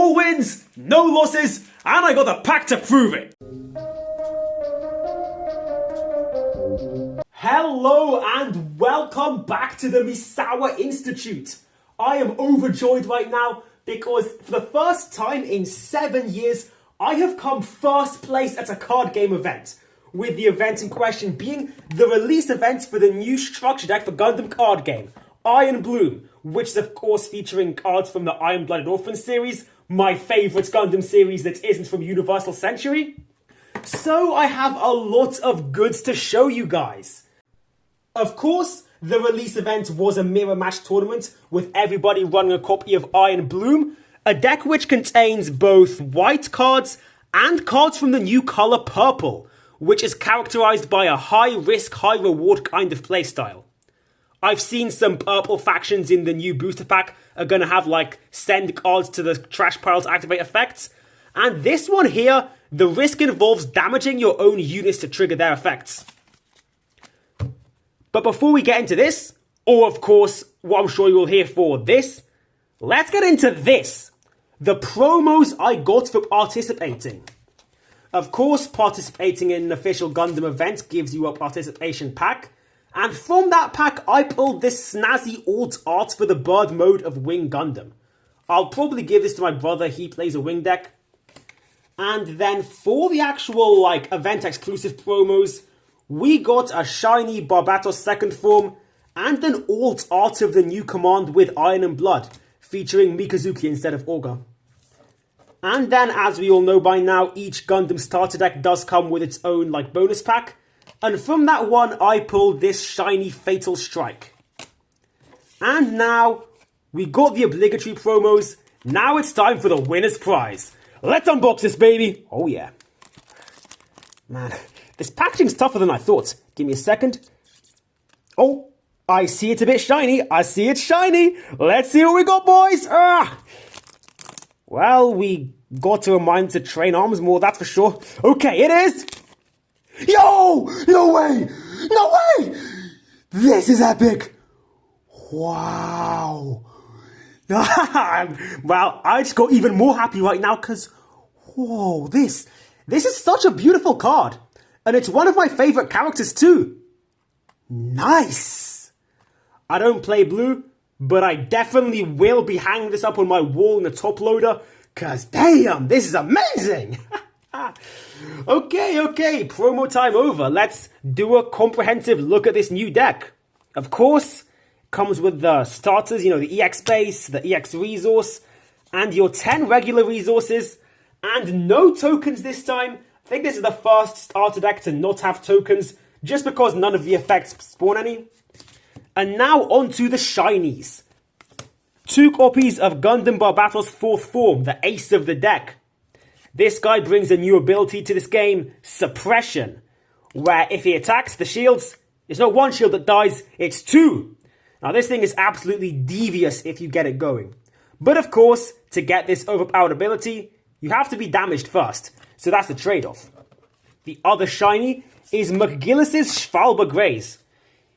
4 wins, no losses, and I got the pack to prove it. Hello and welcome back to the Misawa Institute. I am overjoyed right now because for the first time in 7 years, I have come first place at a card game event, with the event in question being the release event for the new structure deck for Gundam card game, Iron Bloom, which is of course featuring cards from the Iron-Blooded Orphans series, my favourite Gundam series that isn't from Universal Century. So I have a lot of goods to show you guys. Of course, the release event was a mirror match tournament with everybody running a copy of Iron Bloom, a deck which contains both white cards and cards from the new colour purple, which is characterised by a high risk, high reward kind of playstyle. I've seen some purple factions in the new booster pack are going to have like send cards to the trash pile to activate effects, and this one here, the risk involves damaging your own units to trigger their effects. But before we get into this, or of course what I'm sure you will hear for this, let's get into this. The promos I got for participating. Of course, participating in an official Gundam event gives you a participation pack, and from that pack I pulled this snazzy alt art for the bird mode of Wing Gundam. I'll probably give this to my brother, he plays a wing deck. And then for the actual event exclusive promos, we got a shiny Barbatos second form and an alt art of the new command with Iron and Blood, featuring Mikazuki instead of Augur. And then, as we all know by now, each Gundam starter deck does come with its own bonus pack. And from that one, I pulled this shiny Fatal Strike. And now, we got the obligatory promos. Now it's time for the winner's prize. Let's unbox this baby. Oh yeah. Man, this packaging's tougher than I thought. Give me a second. Oh, I see it's a bit shiny. I see it's shiny. Let's see what we got, boys. Well, we got to remind to train arms more, that's for sure. Okay, it is. Yo! No way! No way! This is epic! Wow! Well, I just got even more happy right now because, whoa, this is such a beautiful card. And it's one of my favourite characters too. Nice! I don't play blue, but I definitely will be hanging this up on my wall in the top loader, because damn, this is amazing! Okay, promo time over. Let's do a comprehensive look at this new deck. Of course, it comes with the starters, the EX base, the EX resource, and your 10 regular resources, and no tokens this time. I think this is the first starter deck to not have tokens, just because none of the effects spawn any. And now on to the shinies. 2 copies of Gundam Barbatos 4th form, the ace of the deck. This guy brings a new ability to this game, Suppression, where if he attacks the shields, it's not 1 shield that dies, it's 2. Now this thing is absolutely devious if you get it going. But of course, to get this overpowered ability, you have to be damaged first, so that's the trade-off. The other shiny is McGillis's Schwalbe Greys.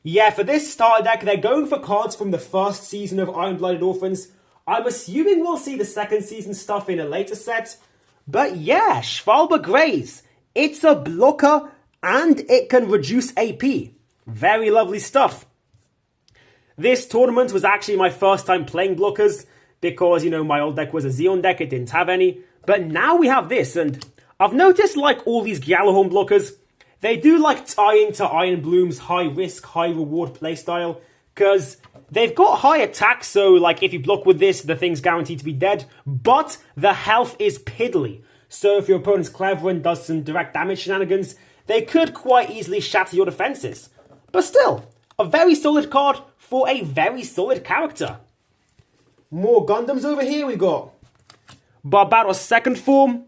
Yeah, for this starter deck, they're going for cards from the first season of Iron-Blooded Orphans. I'm assuming we'll see the second season stuff in a later set. But yeah, Schwalbe Greys. It's a blocker and it can reduce AP. Very lovely stuff. This tournament was actually my first time playing blockers because, my old deck was a Xeon deck, it didn't have any. But now we have this, and I've noticed all these Gjallarhorn blockers, they do tie into Iron Bloom's high risk, high reward playstyle, because they've got high attack, so if you block with this, the thing's guaranteed to be dead, but the health is piddly. So if your opponent's clever and does some direct damage shenanigans, they could quite easily shatter your defenses. But still, a very solid card for a very solid character. More Gundams over here we got. Barbatos second form.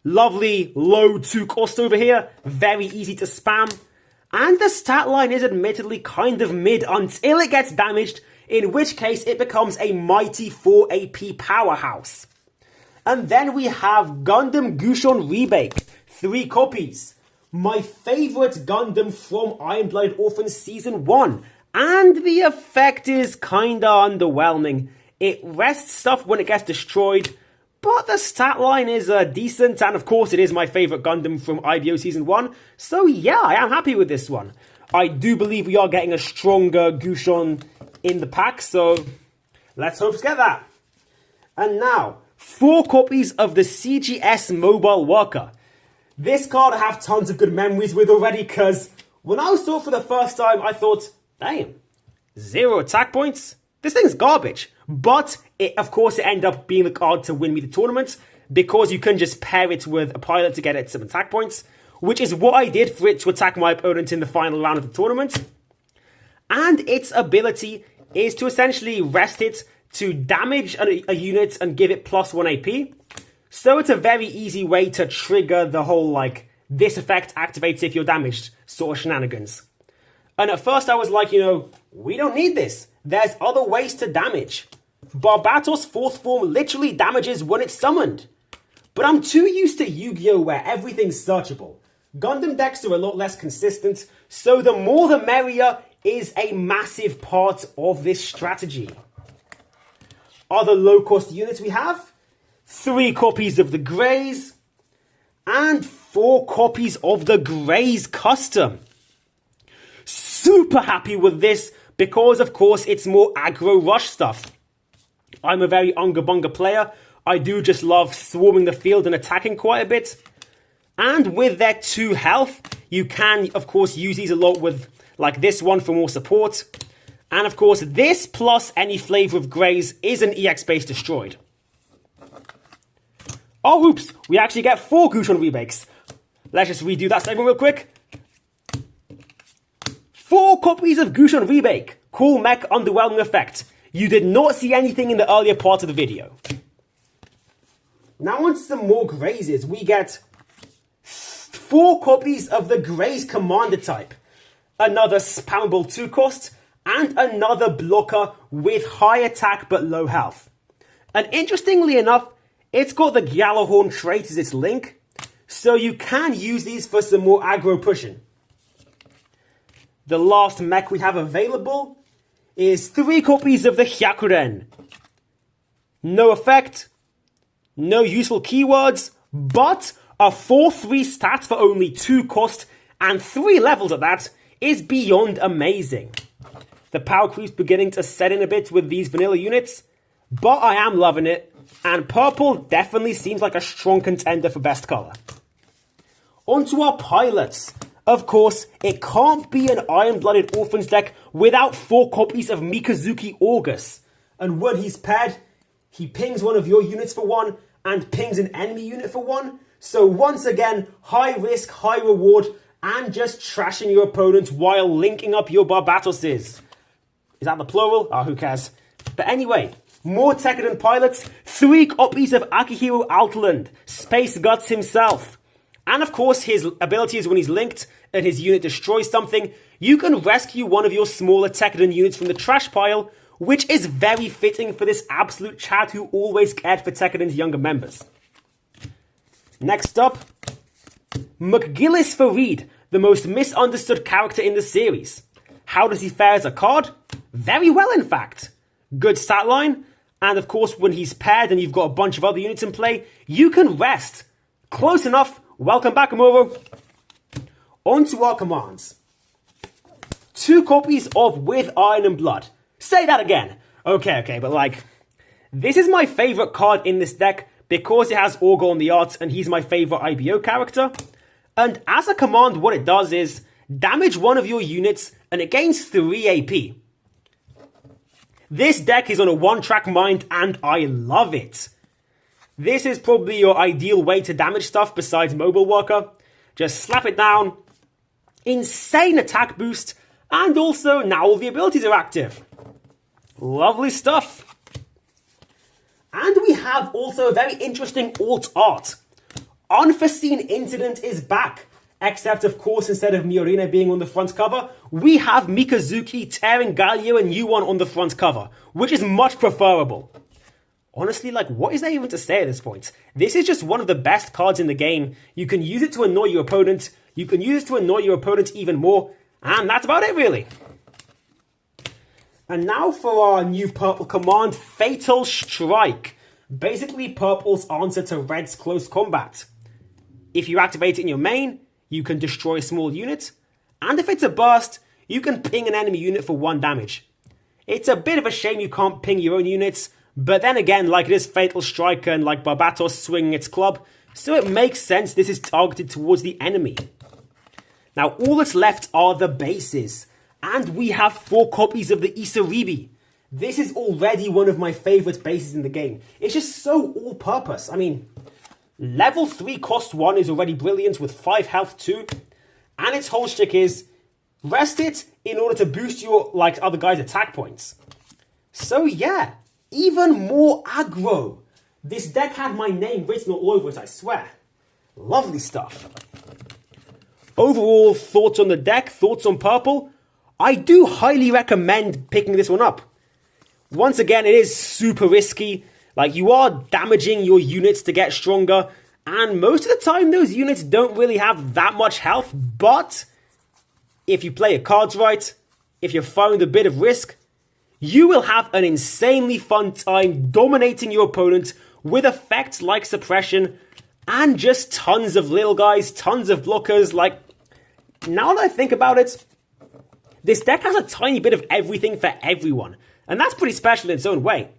Lovely low 2 cost over here. Very easy to spam. And the stat line is admittedly kind of mid until it gets damaged, in which case it becomes a mighty 4 AP powerhouse. And then we have Gundam Gushon Rebake, 3 copies. My favourite Gundam from Iron-Blooded Orphans Season 1. And the effect is kinda underwhelming. It rests stuff when it gets destroyed, but the stat line is decent, and of course it is my favourite Gundam from IBO Season 1, so yeah, I am happy with this one. I do believe we are getting a stronger Gushon in the pack, so let's hope to get that. And now, 4 copies of the CGS Mobile Worker. This card I have tons of good memories with already, because when I saw it for the first time, I thought, damn, 0 attack points? This thing's garbage. But, of course, it ended up being the card to win me the tournament, because you can just pair it with a pilot to get it some attack points, which is what I did for it to attack my opponent in the final round of the tournament. And its ability is to essentially rest it to damage a unit and give it +1 AP. So it's a very easy way to trigger the whole, like, this effect activates if you're damaged sort of shenanigans. And at first I was like, we don't need this. There's other ways to damage. Barbatos 4th form literally damages when it's summoned. But I'm too used to Yu-Gi-Oh! Where everything's searchable. Gundam decks are a lot less consistent, so the more the merrier is a massive part of this strategy. Other low-cost units we have 3 copies of the Greys and 4 copies of the Greys Custom. Super happy with this because, of course, it's more aggro rush stuff. I'm a very Unga Bunga player. I do just love swarming the field and attacking quite a bit. And with their 2 health, you can, of course, use these a lot with, like, this one for more support. And, of course, this plus any flavor of Greys is an EX base destroyed. Oh, oops, we actually get 4 Gushon remakes. Let's just redo that segment real quick. 4 copies of Gushon remake. Cool mech underwhelming effect. You did not see anything in the earlier part of the video. Now on some more Greys, we get 4 copies of the Greys Commander type. Another spammable 2 cost, and another blocker with high attack but low health. And interestingly enough, it's got the Gjallarhorn trait as its link, so you can use these for some more aggro pushing. The last mech we have available is 3 copies of the Hyakuren. No effect, no useful keywords, but a 4/3 stat for only 2 cost and 3 levels at that is beyond amazing. The power creep's beginning to set in a bit with these vanilla units, but I am loving it, and purple definitely seems like a strong contender for best color. Onto our pilots. Of course, it can't be an Iron-Blooded Orphans deck without 4 copies of Mikazuki August. And when he's paired, he pings one of your units for 1 and pings an enemy unit for 1. So once again, high risk, high reward, and just trashing your opponent while linking up your Barbatoses. Is that the plural? Oh, who cares? But anyway, more Tekkadan pilots, 3 copies of Akihiro Altland, Space Guts himself. And of course, his ability is when he's linked and his unit destroys something, you can rescue one of your smaller Tekkadan units from the trash pile, which is very fitting for this absolute Chad who always cared for Tekkadan's younger members. Next up, McGillis Farid, the most misunderstood character in the series. How does he fare as a card? Very well, in fact. Good stat line, and of course when he's paired and you've got a bunch of other units in play, you can rest. Close enough. Welcome back, Amuro. On to our commands. 2 copies of With Iron and Blood. Say that again. Okay, but like, this is my favorite card in this deck because it has Orgo on the art and he's my favorite IBO character. And as a command, what it does is damage one of your units and it gains 3 AP. This deck is on a 1-track mind and I love it. This is probably your ideal way to damage stuff besides Mobile Worker. Just slap it down. Insane attack boost. And also now all the abilities are active. Lovely stuff. And we have also a very interesting alt art. Unforeseen Incident is back. Except, of course, instead of Miorine being on the front cover, we have Mikazuki tearing Galio and Yuan on the front cover, which is much preferable. Honestly, like, what is there even to say at this point? This is just one of the best cards in the game. You can use it to annoy your opponent. You can use it to annoy your opponent even more. And that's about it, really. And now for our new purple command, Fatal Strike. basically purple's answer to red's close combat. If you activate it in your main, you can destroy a small unit, and if it's a burst, you can ping an enemy unit for 1 damage. It's a bit of a shame you can't ping your own units, but then again, like it is Fatal Strike and like Barbatos swinging its club, so it makes sense this is targeted towards the enemy. Now all that's left are the bases, and we have 4 copies of the Isaribi. This is already one of my favourite bases in the game. It's just so all-purpose. I mean, level 3 cost 1 is already brilliant with 5 health too, and its whole shtick is rest it in order to boost your like other guys' attack points. So yeah, even more aggro. This deck had my name written all over it, I swear. Lovely stuff. Overall, thoughts on the deck, thoughts on purple? I do highly recommend picking this one up. Once again, it is super risky. Like, you are damaging your units to get stronger, and most of the time those units don't really have that much health, but if you play your cards right, if you're fine with a bit of risk, you will have an insanely fun time dominating your opponent with effects like suppression and just tons of little guys, tons of blockers. Like, now that I think about it, this deck has a tiny bit of everything for everyone, and that's pretty special in its own way.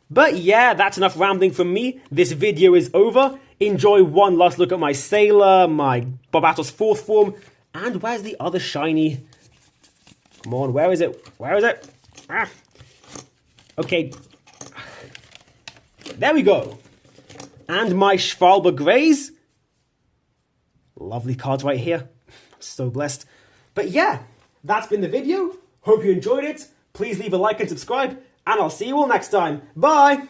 But yeah, that's enough rambling from me. This video is over. Enjoy one last look at my Sailor, my Barbatos 4th form, and where's the other shiny? Come on, where is it? Where is it? Ah. Okay. There we go. And my Schwalbe Greys. Lovely cards right here. I'm so blessed. But yeah, that's been the video. Hope you enjoyed it. Please leave a like and subscribe, and I'll see you all next time. Bye!